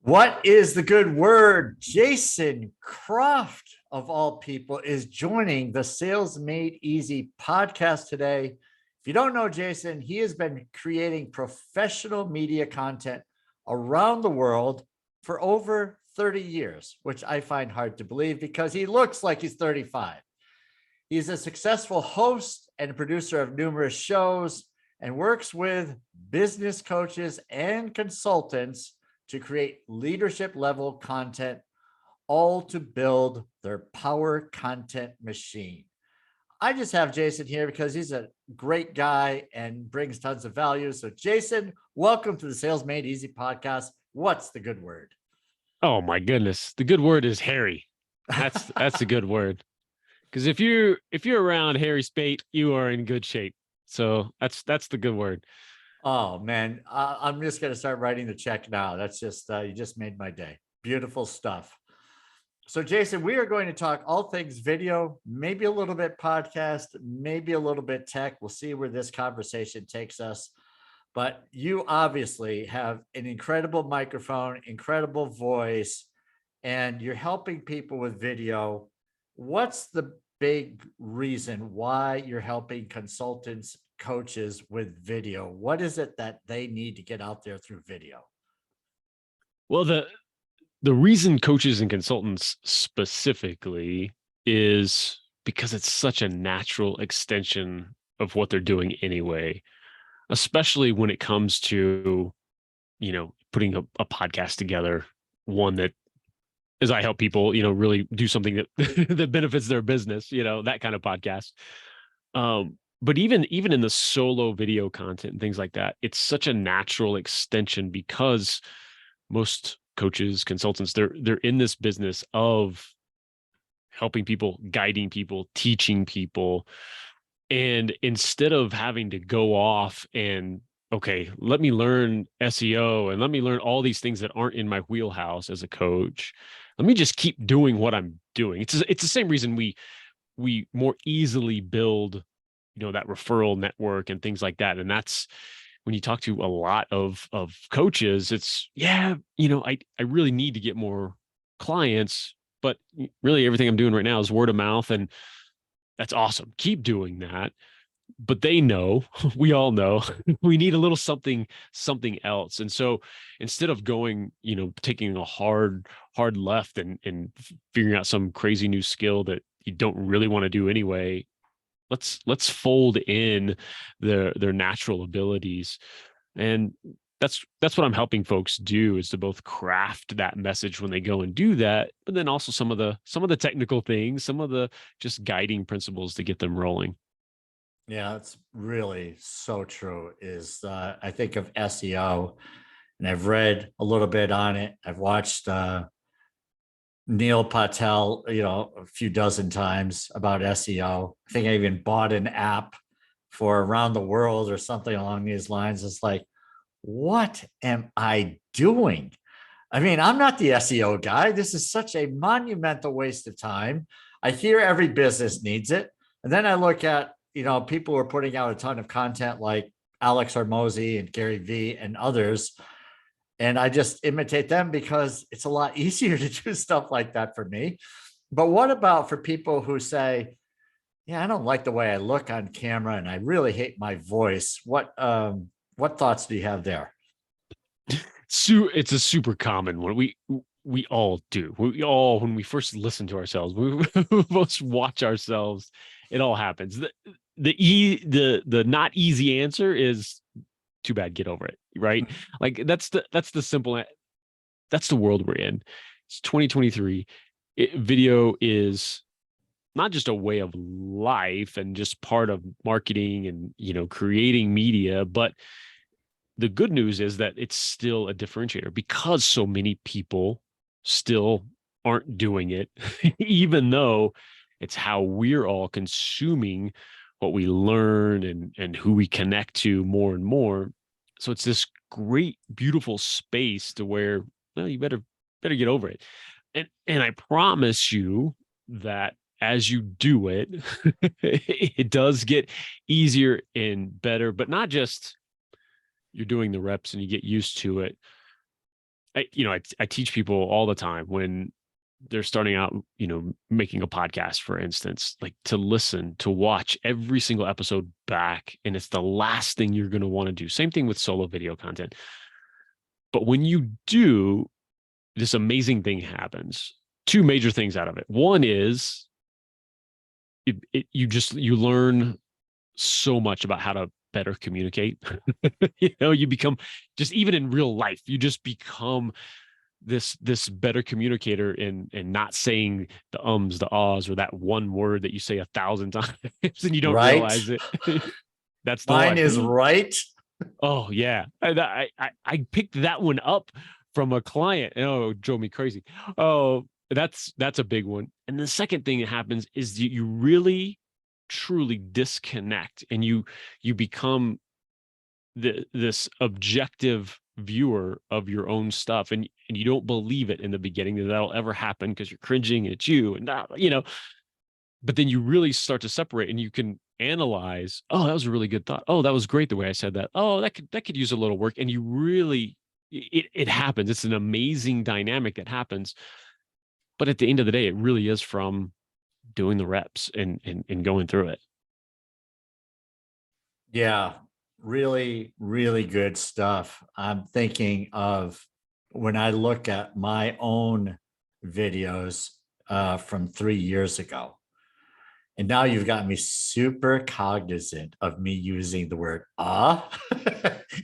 What is the good word? Jason Croft, of all people, is joining the Sales Made Easy podcast today. If you don't know Jason, he has been creating professional media content around the world for over 30 years, which I find hard to believe because he looks like he's 35. He's a successful host and producer of numerous shows and works with business coaches and consultants to create leadership level content, all to build their power content machine. I just have Jason here because he's a great guy and brings tons of value. So, Jason, welcome to the Sales Made Easy podcast. What's the good word? Oh my goodness. The good word is hairy. That's a good word. Because if you're around hairy spate, you are in good shape. So that's the good word. Oh man, I'm just gonna start writing the check now. That's just you just made my day. Beautiful stuff. So, Jason, we are going to talk all things video, maybe a little bit podcast, maybe a little bit tech. We'll see where this conversation takes us. But you obviously have an incredible microphone, incredible voice, and you're helping people with video. What's the big reason why you're helping consultants, coaches with video? What is it that they need to get out there through video? Well, the reason coaches and consultants specifically is because it's such a natural extension of what they're doing anyway, especially when it comes to, putting a podcast together, one that as I help people, really do something that that benefits their business, that kind of podcast. But even in the solo video content and things like that, it's such a natural extension because most coaches, consultants, they're in this business of helping people, guiding people, teaching people. And instead of having to go off and, okay, let me learn SEO and let me learn all these things that aren't in my wheelhouse as a coach, let me just keep doing what I'm doing. It's the same reason we more easily build, that referral network and things like that. And that's when you talk to a lot of coaches, it's, I really need to get more clients, but really everything I'm doing right now is word of mouth. And that's awesome. Keep doing that. But they know, we all know, we need a little something else. And so instead of going, taking a hard left and figuring out some crazy new skill that you don't really want to do anyway, let's fold in their natural abilities. And that's what I'm helping folks do, is to both craft that message when they go and do that, but then also some of the technical things, some of the just guiding principles to get them rolling. Yeah, that's really so true. I think of SEO, and I've read a little bit on it. I've watched Neil Patel, a few dozen times about SEO. I think I even bought an app for around the world or something along these lines. It's like, what am I doing? I mean, I'm not the SEO guy. This is such a monumental waste of time. I hear every business needs it. And then I look at, people who are putting out a ton of content like Alex Hormozy and Gary Vee and others. And I just imitate them because it's a lot easier to do stuff like that for me. But what about for people who say, yeah, I don't like the way I look on camera and I really hate my voice. What thoughts do you have there? So it's a super common one. We all do. We all, when we first listen to ourselves, we first watch ourselves, it all happens. The not easy answer is too bad, get over it, right? Like that's the simple, that's the world we're in. It's 2023. Video is not just a way of life and just part of marketing and creating media, but the good news is that it's still a differentiator because so many people still aren't doing it, even though it's how we're all consuming what we learn and who we connect to more and more. So it's this great, beautiful space to where, well, you better get over it. And I promise you that as you do it, it does get easier and better, but not just you're doing the reps and you get used to it. I teach people all the time when they're starting out, making a podcast, for instance, like to listen, to watch every single episode back. And it's the last thing you're going to want to do. Same thing with solo video content. But when you do, this amazing thing happens. Two major things out of it. One is you learn so much about how to better communicate. You become, just even in real life, you just become this better communicator in not saying the ums, the ahs, or that one word that you say 1,000 times and you don't Right. realize it. That's the Mine one. is right. Oh yeah, I picked that one up from a client. Oh, it drove me crazy. Oh, that's a big one. And the second thing that happens is you really truly disconnect, and you become this objective viewer of your own stuff, and you don't believe it in the beginning that that'll ever happen because you're cringing at you, and but then you really start to separate, and you can analyze, oh, that was a really good thought, oh, that was great the way I said that, oh, that could use a little work. And you really, it happens. It's an amazing dynamic that happens. But at the end of the day, it really is from doing the reps and going through it. Yeah, really, really good stuff. I'm thinking of when I look at my own videos from 3 years ago. And now you've got me super cognizant of me using the word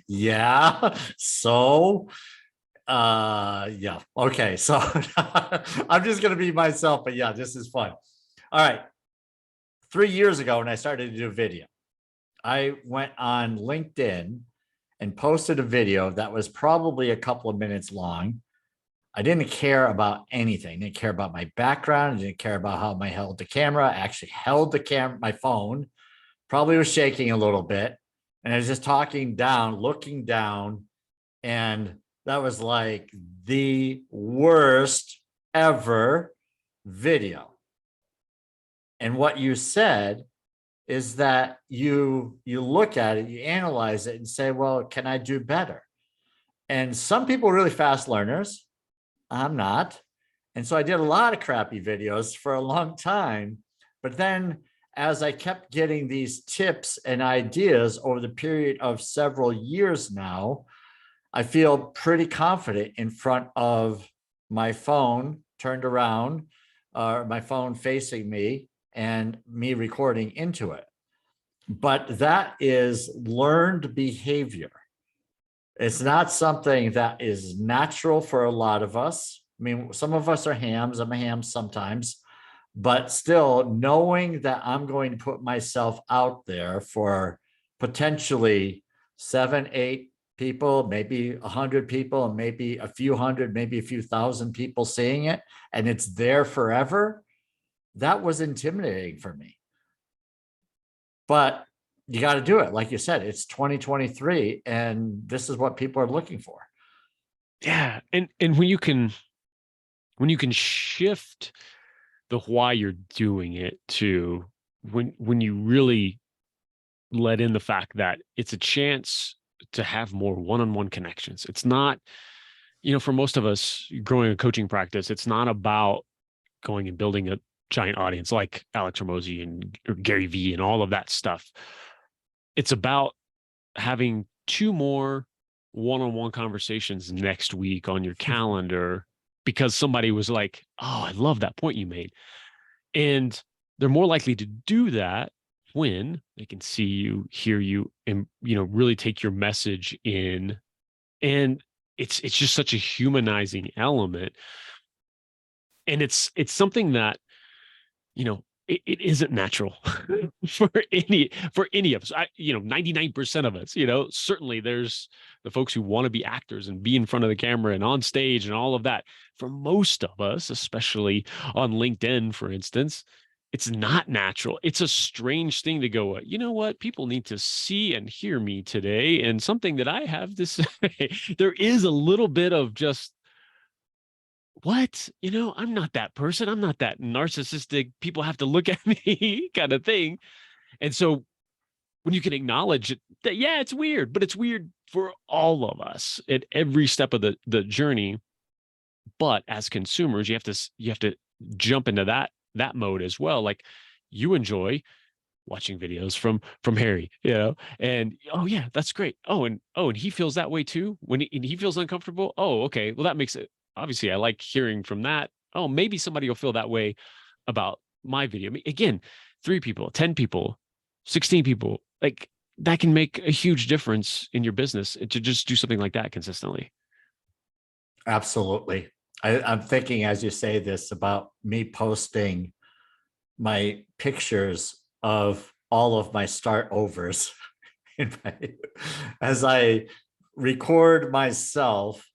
yeah, so yeah, okay, so I'm just gonna be myself, but yeah, this is fun. All right, 3 years ago when I started to do video, I went on LinkedIn and posted a video that was probably a couple of minutes long. I didn't care about anything. Didn't care about my background. I didn't care about how I held the camera. I actually held the camera, my phone, probably was shaking a little bit. And I was just talking down, looking down. And that was like the worst ever video. And what you said is that you look at it, you analyze it and say, well, can I do better? And some people are really fast learners. I'm not. And so I did a lot of crappy videos for a long time. But then as I kept getting these tips and ideas over the period of several years now, I feel pretty confident in front of my phone turned around, my phone facing me, and me recording into it. But that is learned behavior. It's not something that is natural for a lot of us. I mean, some of us are hams. I'm a ham sometimes, but still knowing that I'm going to put myself out there for potentially 7, 8 people, maybe 100 people, and maybe a few hundred, maybe a few thousand people seeing it, and it's there forever. That was intimidating for me. But you got to do it. Like you said, it's 2023 and this is what people are looking for. Yeah. And when you can shift the why you're doing it to when you really let in the fact that it's a chance to have more one-on-one connections. It's not, for most of us growing a coaching practice, it's not about going and building a giant audience like Alex Hormozi and or Gary Vee and all of that stuff. It's about having 2 more one-on-one conversations next week on your calendar because somebody was like, oh, I love that point you made. And they're more likely to do that when they can see you, hear you, and, really take your message in. And it's just such a humanizing element. And it's something that, it isn't natural for any of us. 99% of us, certainly there's the folks who want to be actors and be in front of the camera and on stage and all of that. For most of us, especially on LinkedIn, for instance, it's not natural. It's a strange thing to go, you know what? People need to see and hear me today. And something that I have to say, there is a little bit of just, what? I'm not that person. I'm not that narcissistic. People have to look at me kind of thing. And so when you can acknowledge it, that, yeah, it's weird, but it's weird for all of us at every step of the journey. But as consumers, you have to jump into that mode as well. Like, you enjoy watching videos from Harry, and oh yeah, that's great. And he feels that way too when he feels uncomfortable. Oh, okay. Well, that makes it, obviously I like hearing from that. Oh, maybe somebody will feel that way about my video. I mean, again, 3 people, 10 people, 16 people, like, that can make a huge difference in your business to just do something like that consistently. Absolutely. I'm thinking as you say this about me posting my pictures of all of my start overs. As I record myself,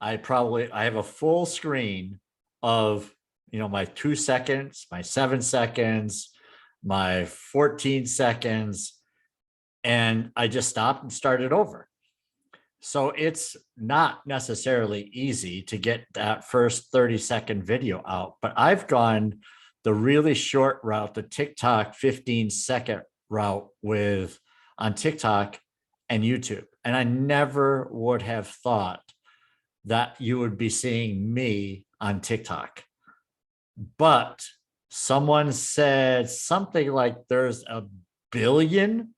I have a full screen of, my 2 seconds, my 7 seconds, my 14 seconds, and I just stopped and started over. So it's not necessarily easy to get that first 30-second video out, but I've gone the really short route, the TikTok 15-second route on TikTok and YouTube. And I never would have thought that you would be seeing me on TikTok. But someone said something like there's a billion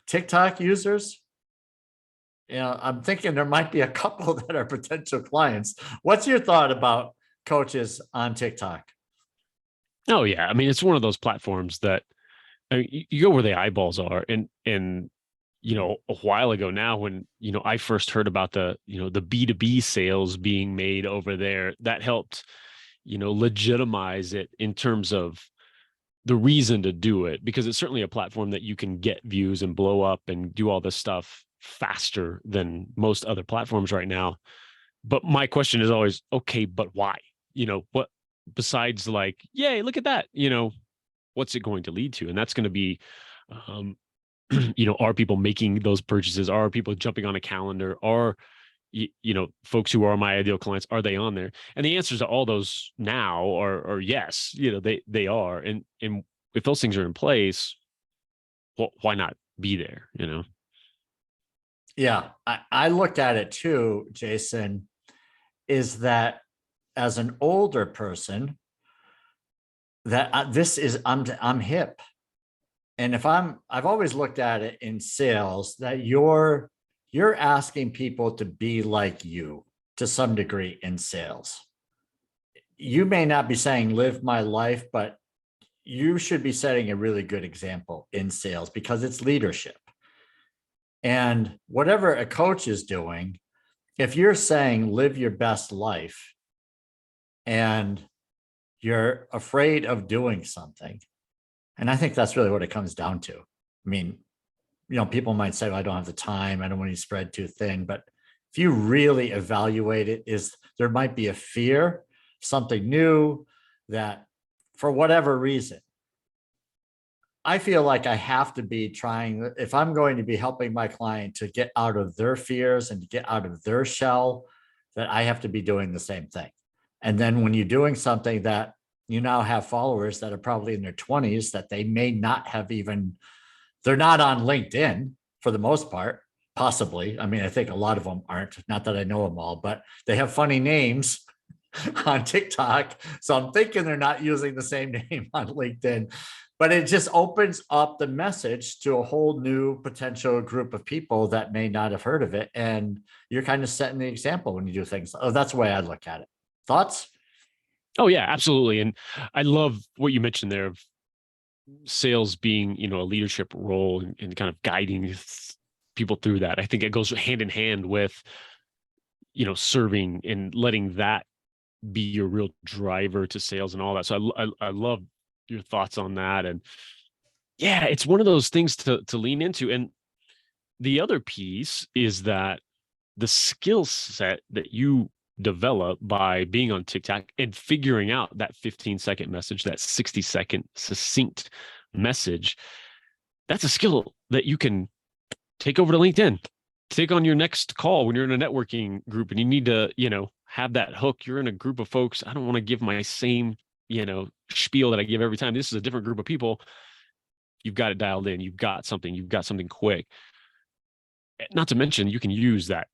TikTok users. I'm thinking there might be a couple that are potential clients. What's your thought about coaches on TikTok? Oh yeah, I mean, it's one of those platforms that, I mean, you go where the eyeballs are, and a while ago now, when I first heard about the B2B sales being made over there, that helped legitimize it in terms of the reason to do it, because it's certainly a platform that you can get views and blow up and do all this stuff faster than most other platforms right now. But my question is always, okay, but why? What, besides, like, yay, look at that, what's it going to lead to? And that's going to be, um, are people making those purchases? Are people jumping on a calendar? Are folks who are my ideal clients, are they on there? And the answers to all those now are yes. They are. And if those things are in place, well, why not be there? Yeah, I look at it too, Jason, is that as an older person, that I'm hip. And I've always looked at it in sales that you're asking people to be like you to some degree in sales. You may not be saying live my life, but you should be setting a really good example in sales because it's leadership. And whatever a coach is doing, if you're saying live your best life and you're afraid of doing something, and I think that's really what it comes down to. I mean, people might say, well, I don't have the time, I don't want to spread too thin. But if you really evaluate it, there might be a fear, something new that for whatever reason, I feel like I have to be trying, if I'm going to be helping my client to get out of their fears and to get out of their shell, that I have to be doing the same thing. And then when you're doing something that you now have followers that are probably in their 20s that they may not have even, they're not on LinkedIn for the most part, possibly. I mean, I think a lot of them aren't, not that I know them all, but they have funny names on TikTok. So I'm thinking they're not using the same name on LinkedIn. But it just opens up the message to a whole new potential group of people that may not have heard of it. And you're kind of setting the example when you do things. Oh, that's the way I look at it. Thoughts? Oh yeah, absolutely. And I love what you mentioned there of sales being, a leadership role and kind of guiding people through that. I think it goes hand in hand with, serving and letting that be your real driver to sales and all that. So I love your thoughts on that. And yeah, it's one of those things to lean into. And the other piece is that the skill set that you develop by being on TikTok and figuring out that 15-second message, that 60-second succinct message, that's a skill that you can take over to LinkedIn, take on your next call when you're in a networking group and you need to, have that hook. You're in a group of folks. I don't want to give my same, spiel that I give every time. This is a different group of people. You've got it dialed in. You've got something quick. Not to mention, you can use that,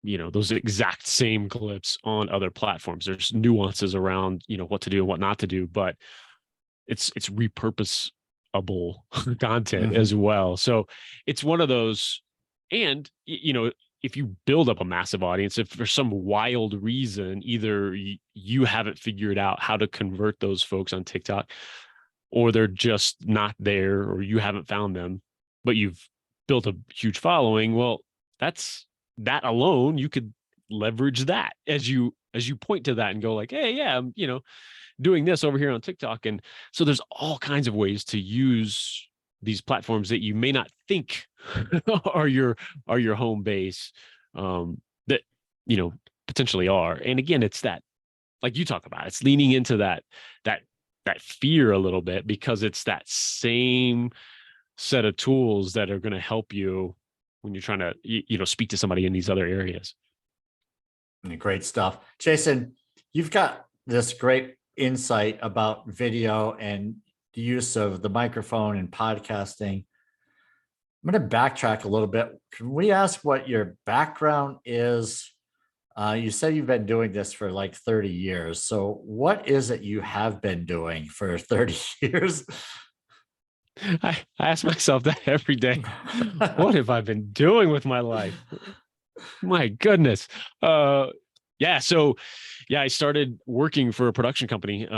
those exact same clips on other platforms. There's nuances around, what to do and what not to do, but it's repurposable content Mhm. as well. So it's one of those, and if you build up a massive audience, if for some wild reason either you haven't figured out how to convert those folks on TikTok, or they're just not there, or you haven't found them, but you've built a huge following, well, that alone, you could leverage that as you point to that and go like, hey, yeah, I'm, doing this over here on TikTok. And so there's all kinds of ways to use these platforms that you may not think are your home base, that potentially are. And again, it's that, like you talk about, it's leaning into that that fear a little bit, because it's that same set of tools that are going to help you when you're trying to speak to somebody in these other areas. Great stuff. Jason, you've got this great insight about video and the use of the microphone and podcasting. I'm going to backtrack a little bit. Can we ask what your background is? You said you've been doing this for like 30 years. So what is it you have been doing for 30 years? I ask myself that every day. What have I been doing with my life? My goodness. Yeah. So yeah, I started working for a production company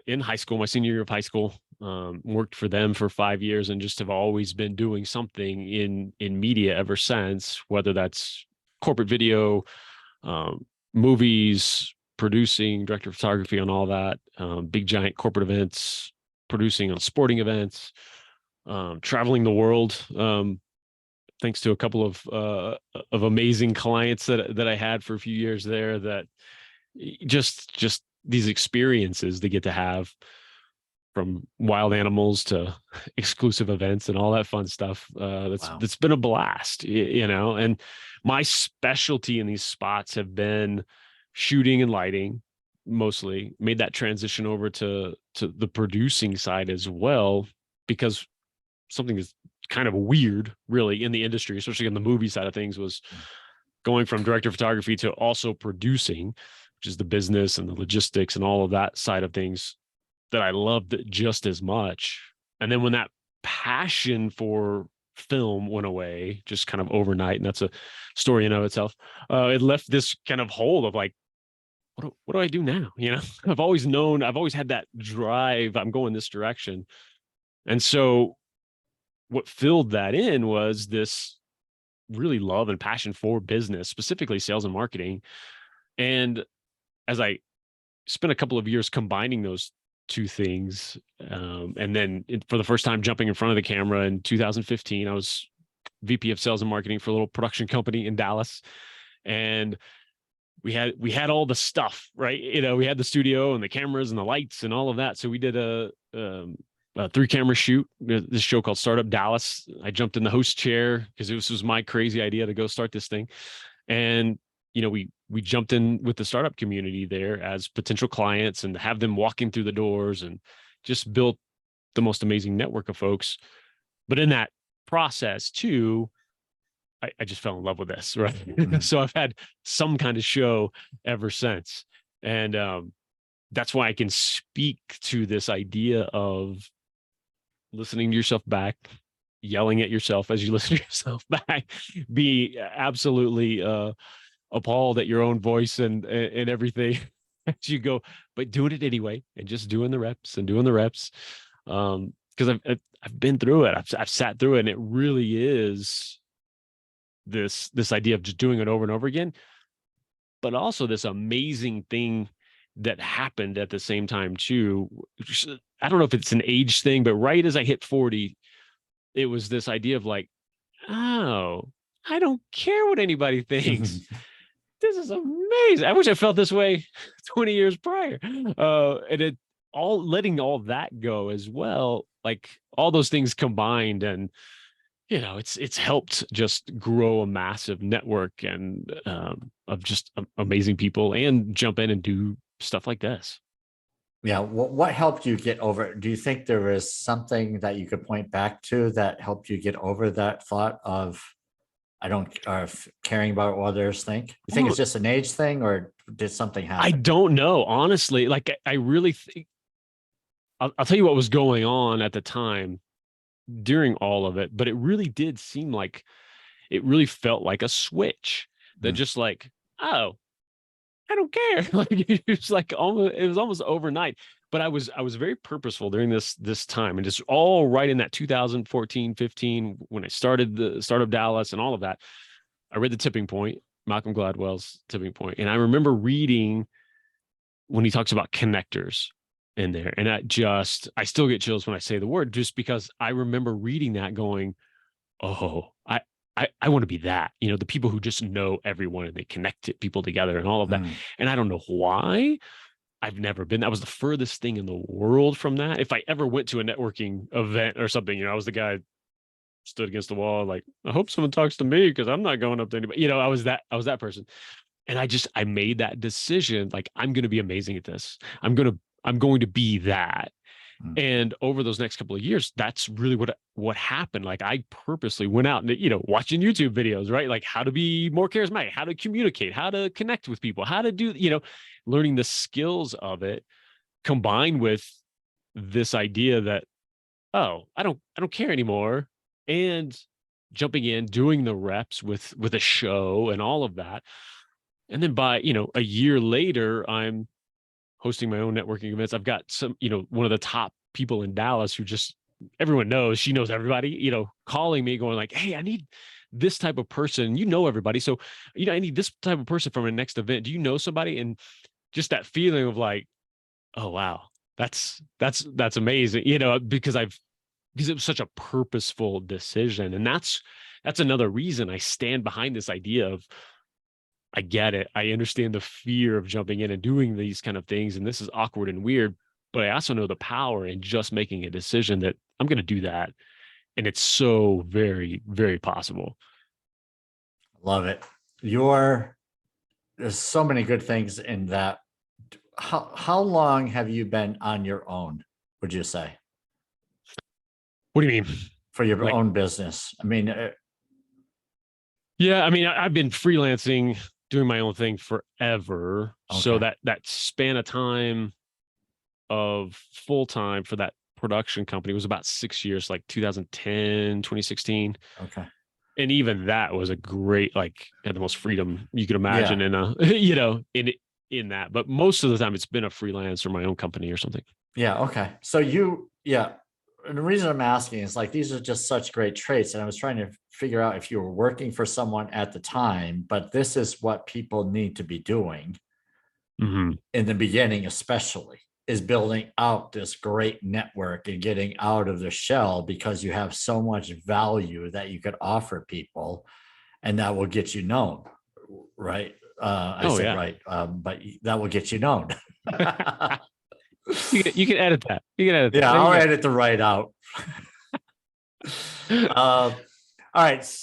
in high school, my senior year of high school. Worked for them for 5 years and just have always been doing something in media ever since, whether that's corporate video, movies, producing, director of photography on all that, big giant corporate events, producing on sporting events, traveling the world. Thanks to a couple of amazing clients that I had for a few years there, that just these experiences they get to have, from wild animals to exclusive events and all that fun stuff. Wow. That's been a blast, and my specialty in these spots have been shooting and lighting, mostly. Made that transition over to the producing side as well, because something is kind of weird really in the industry, especially on the movie side of things, was going from director of photography to also producing, which is the business and the logistics and all of that side of things that I loved just as much. And then when that passion for film went away just kind of overnight, and that's a story in of itself, it left this kind of hole of like, what do I do now? I've always had that drive. I'm going this direction. And so what filled that in was this really love and passion for business, specifically sales and marketing. And as I spent a couple of years combining those two things, and then for the first time jumping in front of the camera in 2015, I was VP of sales and marketing for a little production company in Dallas. And we had all the stuff, right? We had the studio and the cameras and the lights and all of that. So we did a 3-camera shoot, this show called Startup Dallas. I jumped in the host chair because this was my crazy idea to go start this thing. And, we jumped in with the startup community there as potential clients and have them walking through the doors, and just built the most amazing network of folks. But in that process too, I just fell in love with this, right? So I've had some kind of show ever since. And that's why I can speak to this idea of listening to yourself back, yelling at yourself as you listen to yourself back, be absolutely appalled at your own voice and everything as you go, but doing it anyway, and just doing the reps and doing the reps. Because I've been through it. I've sat through it, and it really is this idea of just doing it over and over again, but also this amazing thing that happened at the same time too. I don't know if it's an age thing, but right as I hit 40, it was this idea of like, oh, I don't care what anybody thinks. This is amazing. I wish I felt this way 20 years prior. And it all letting all that go as well, like all those things combined, and it's helped just grow a massive network and of just amazing people, and jump in and do stuff like this. Yeah. What helped you get over it? Do you think there is something that you could point back to that helped you get over that thought of, I don't caring about what others think? You think it's just an age thing, or did something I happen? don't know, honestly. Like I really think I'll tell you what was going on at the time during all of it, but it really did seem like it really felt like a switch that Mm, just like, oh, I don't care. Like it was like almost it was almost overnight. But I was very purposeful during this time and just all right in that 2014, 15 when I started the start of Dallas and all of that. I read The Tipping Point, Malcolm Gladwell's Tipping Point, and I remember reading when he talks about connectors in there, and I still get chills when I say the word, just because I remember reading that going, oh, I want to be that, the people who just know everyone and they connect people together and all of that. mm, And I don't know why. I've never been. That was the furthest thing in the world from that. If I ever went to a networking event or something, I was the guy stood against the wall, like, I hope someone talks to me because I'm not going up to anybody. I was that person. And I made that decision, like, I'm going to be amazing at this. I'm going to be that. mm. And over those next couple of years, that's really what happened. Like I purposely went out and watching YouTube videos, right? Like how to be more charismatic, how to communicate, how to connect with people, how to do, learning the skills of it, combined with this idea that, oh, I don't care anymore, and jumping in, doing the reps with a show and all of that. And then by a year later, I'm hosting my own networking events. I've got one of the top people in Dallas who just everyone knows, she knows everybody, calling me going like, hey, I need this type of person. Everybody. So, I need this type of person from a next event. Do you know somebody? And just that feeling of like, oh wow, that's amazing, because it was such a purposeful decision. And that's another reason I stand behind this idea of, I get it. I understand the fear of jumping in and doing these kind of things. And this is awkward and weird, but I also know the power in just making a decision that I'm going to do that. And it's so very, very possible. Love it. There's so many good things in that. How long have you been on your own, would you say, What do you mean? for your Like, own business? I mean, yeah, I mean, I've been freelancing, doing my own thing forever. So okay, that span of time of full time for that production company was about 6 years, like 2010, 2016. okay, And even that was a great, like, had the most freedom you could yeah, imagine in a in that. But most of the time it's been a freelance or my own company or something. yeah, okay. So yeah. And the reason I'm asking is like these are just such great traits, and I was trying to figure out if you were working for someone at the time, but this is what people need to be doing Mm-hmm. in the beginning, especially, is building out this great network and getting out of the shell, because you have so much value that you could offer people, and that will get you known, right? I Oh said yeah. right, but that will get you known. You can edit that. You can edit that. Yeah, There I'll you edit the right out. go. All right.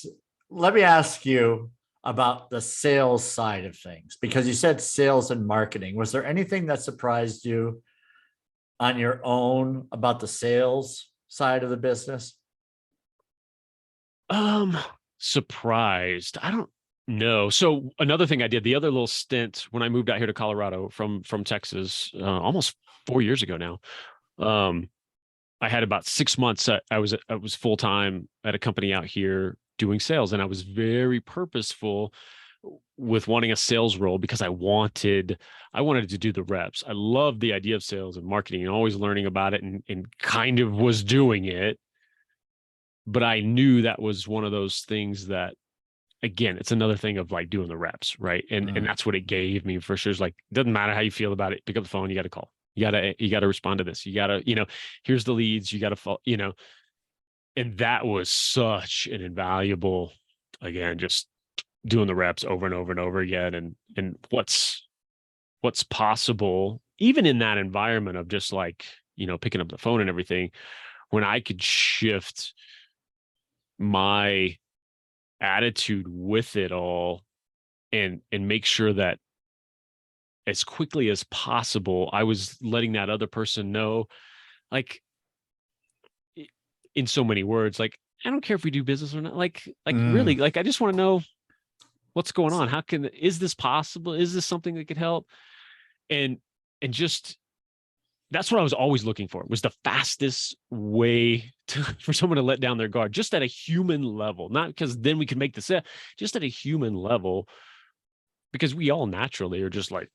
Let me ask you about the sales side of things, because you said sales and marketing. Was there anything that surprised you on your own about the sales side of the business? Um, Surprised. I don't know. So another thing I did, the other little stint when I moved out here to Colorado from Texas, almost 4 years ago now. Um, I had about 6 months. I was full time at a company out here doing sales, and I was very purposeful with wanting a sales role because I wanted to do the reps. I loved the idea of sales and marketing and always learning about it, and kind of was doing it. But I knew that was one of those things that, again, it's another thing of like doing the reps, right? And Mm, that's what it gave me for sure. It's like, it doesn't matter how you feel about it. Pick up the phone. You got to call. You got to respond to this. You got to, here's the leads. You got to follow, and that was such an invaluable, again, just doing the reps over and over and over again. And what's possible, even in that environment of just like, picking up the phone and everything, when I could shift my attitude with it all, and make sure that as quickly as possible I was letting that other person know, like, in so many words, like, I don't care if we do business or not. Like Mm, really, like I just want to know what's going on. Is this possible? Is this something that could help? And and just that's what I was always looking for, was the fastest way for someone to let down their guard, just at a human level, not because then we can make the sale, just at a human level, because we all naturally are just like,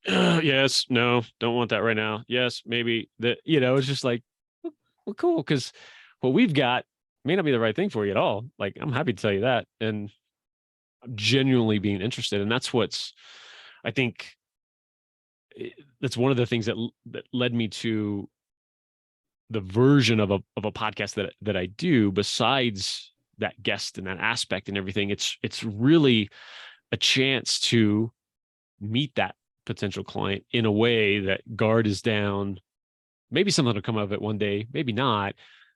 yes, no, don't want that right now. Yes, maybe that, it's just like, well, cool. Cause what we've got may not be the right thing for you at all. Like, I'm happy to tell you that. And I'm genuinely being interested. And that's I think that's one of the things that led me to the version of a podcast that I do. Besides that guest and that aspect and everything, it's really a chance to meet that potential client in a way that guard is down. Maybe something will come out of it one day, maybe not,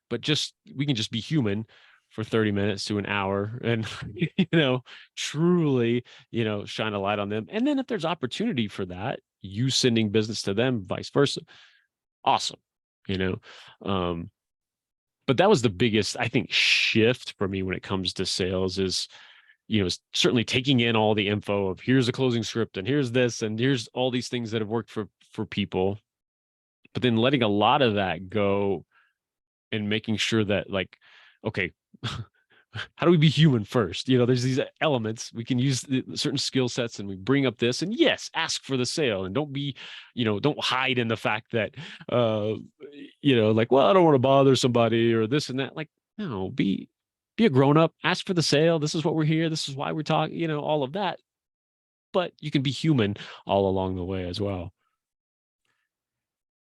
but just we can just be human for 30 minutes to an hour and truly, shine a light on them. And then if there's opportunity for that, you sending business to them, vice versa. Awesome. You know. But that was the biggest, I think, shift for me when it comes to sales is, certainly taking in all the info of here's a closing script and here's this and here's all these things that have worked for people, but then letting a lot of that go and making sure that, like, okay, how do we be human first? There's these elements we can use, certain skill sets, and we bring up this, and yes, ask for the sale, and don't be, don't hide in the fact that, like, well, I don't want to bother somebody or this and that. Like, no, be a grown up, ask for the sale. This is what we're here. This is why we're talking, all of that. But you can be human all along the way as well.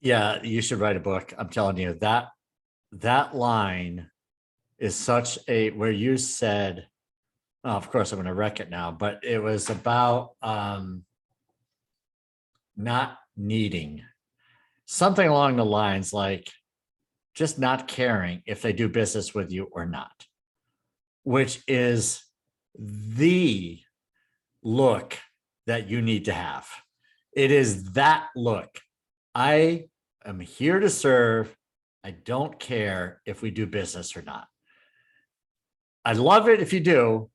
yeah, you should write a book. I'm telling you, that line is such a, where you said, oh, of course I'm going to wreck it now, but it was about not needing, something along the lines like just not caring if they do business with you or not, which is the look that you need to have. It is that look. I am here to serve. I don't care if we do business or not. I love it if you do,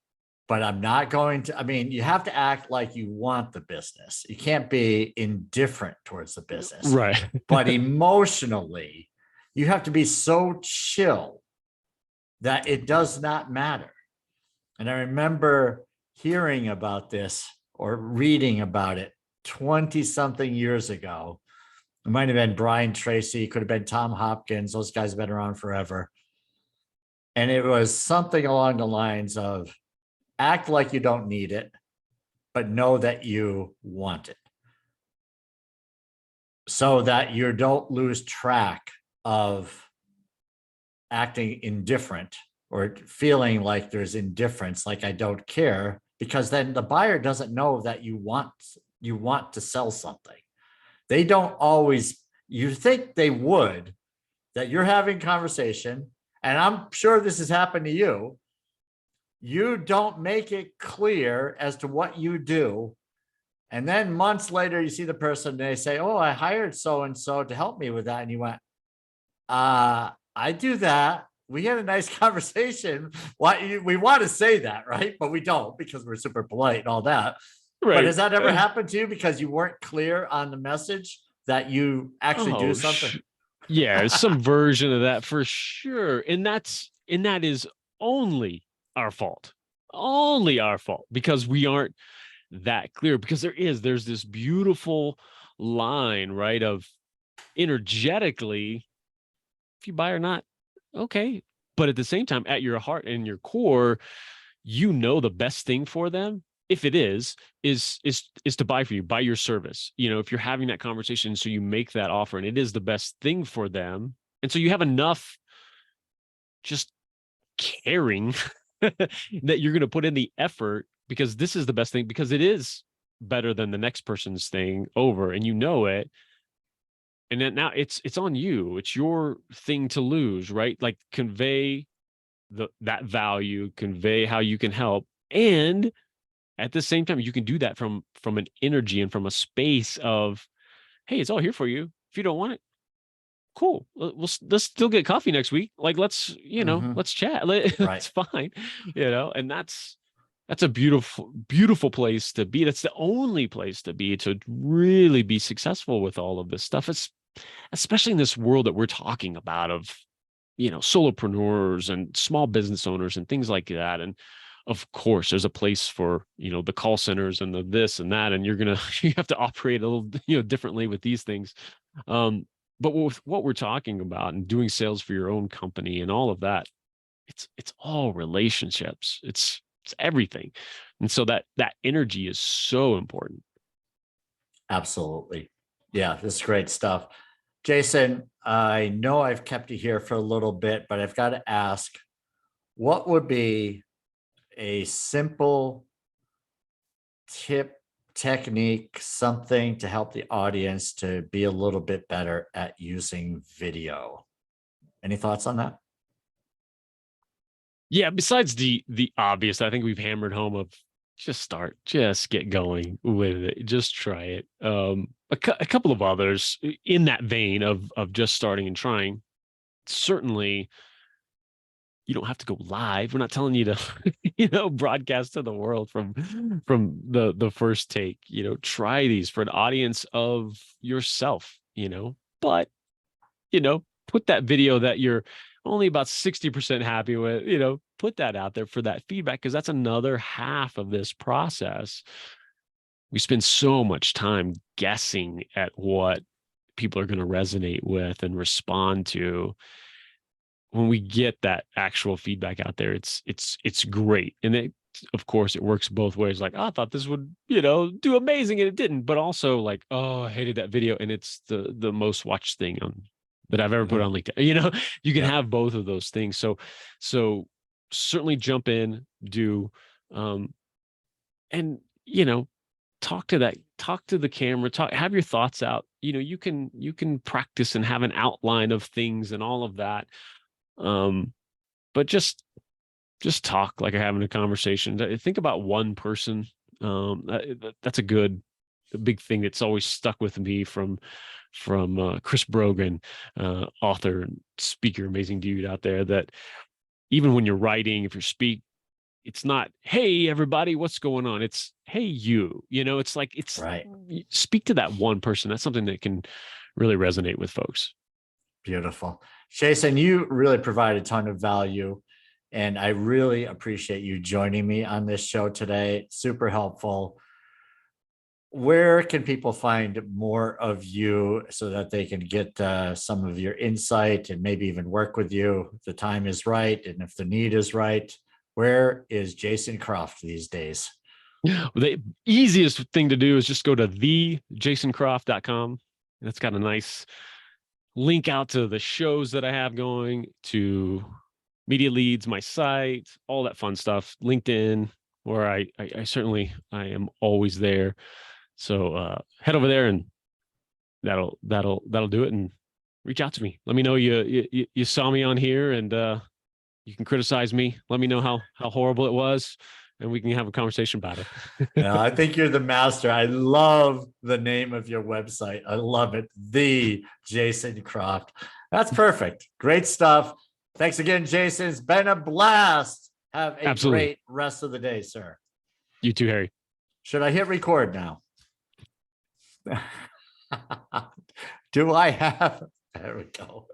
but I'm not going to. I mean, you have to act like you want the business. You can't be indifferent towards the business. Right. But emotionally, you have to be so chill that it does not matter. And I remember hearing about this or reading about it 20 something years ago. It might have been Brian Tracy, could have been Tom Hopkins. Those guys have been around forever. And it was something along the lines of act like you don't need it, but know that you want it, so that you don't lose track of acting indifferent or feeling like there's indifference, like I don't care, because then the buyer doesn't know that you want to sell something. They don't always, you think they would, that you're having conversation, and I'm sure this has happened to you. You don't make it clear as to what you do. And then months later, you see the person, they say, oh, I hired so-and-so to help me with that. And you went, I do that. We had a nice conversation. We want to say that, right? But we don't, because we're super polite and all that. Right. But has that ever happened to you because you weren't clear on the message that you actually do something? Yeah, some version of that for sure. And that is only our fault. Only our fault, because we aren't that clear, because there's this beautiful line, right, of energetically, if you buy or not, okay. But at the same time, at your heart and your core, the best thing for them, if it is to buy for you, buy your service. If you're having that conversation, so you make that offer and it is the best thing for them. And so you have enough just caring that you're going to put in the effort, because this is the best thing, because it is better than the next person's thing over, and it. And then now it's on you. It's your thing to lose, right? Like, convey that value, convey how you can help. And at the same time, you can do that from an energy and from a space of, hey, it's all here for you. If you don't want it, cool. Let's still get coffee next week. Like, Mhm. let's chat. Right. It's fine, and that's a beautiful, beautiful place to be. That's the only place to be to really be successful with all of this stuff. It's especially in this world that we're talking about of, solopreneurs and small business owners and things like that. And of course, there's a place for, the call centers and the this and that, and you have to operate a little, differently with these things. Um, but with what we're talking about and doing sales for your own company and all of that, it's all relationships. It's everything. And so that energy is so important. Absolutely. Yeah, this is great stuff. Jason, I know I've kept you here for a little bit, but I've got to ask, what would be a simple tip, technique, something to help the audience to be a little bit better at using video? Any thoughts on that? Yeah, besides the obvious, I think we've hammered home of just get going with it, just try it. A couple of others in that vein of just starting and trying. Certainly, you don't have to go live. We're not telling you to, broadcast to the world from the first take. Try these for an audience of yourself. But put that video that you're only about 60% happy with, put that out there for that feedback, because that's another half of this process. We spend so much time guessing at what people are going to resonate with and respond to. When we get that actual feedback out there, it's great. And of course, it works both ways. Like, oh, I thought this would, do amazing, and it didn't. But also, like, oh, I hated that video, and it's the most watched thing that I've ever put Mhm. on LinkedIn. You can Yeah. have both of those things. So certainly jump in, do, um, and talk to the camera, have your thoughts out. You can practice and have an outline of things and all of that. Um, but just talk like you're having a conversation. Think about one person. That's a big thing that's always stuck with me from Chris Brogan, author and speaker, amazing dude out there. That even when you're writing, if you're it's not, hey everybody, what's going on? It's, hey you. It's like, Right. speak to that one person. That's something that can really resonate with folks. Beautiful. Jason, you really provide a ton of value, and I really appreciate you joining me on this show today. Super helpful. Where can people find more of you so that they can get some of your insight and maybe even work with you if the time is right and if the need is right? Where is Jason Croft these days? The easiest thing to do is just go to thejasoncroft.com. That's got a nice link out to the shows that I have going, to media leads, my site, all that fun stuff, LinkedIn, where I certainly, I am always there. So head over there, and that'll do it. And reach out to me. Let me know you saw me on here, and you can criticize me. Let me know how horrible it was, and we can have a conversation about it. Yeah, I think you're the master. I love the name of your website. I love it. The Jason Croft. That's perfect. Great stuff. Thanks again, Jason. It's been a blast. Have a Absolutely. great rest of the day, sir. You too, Harry. Should I hit record now? Do I have? There we go.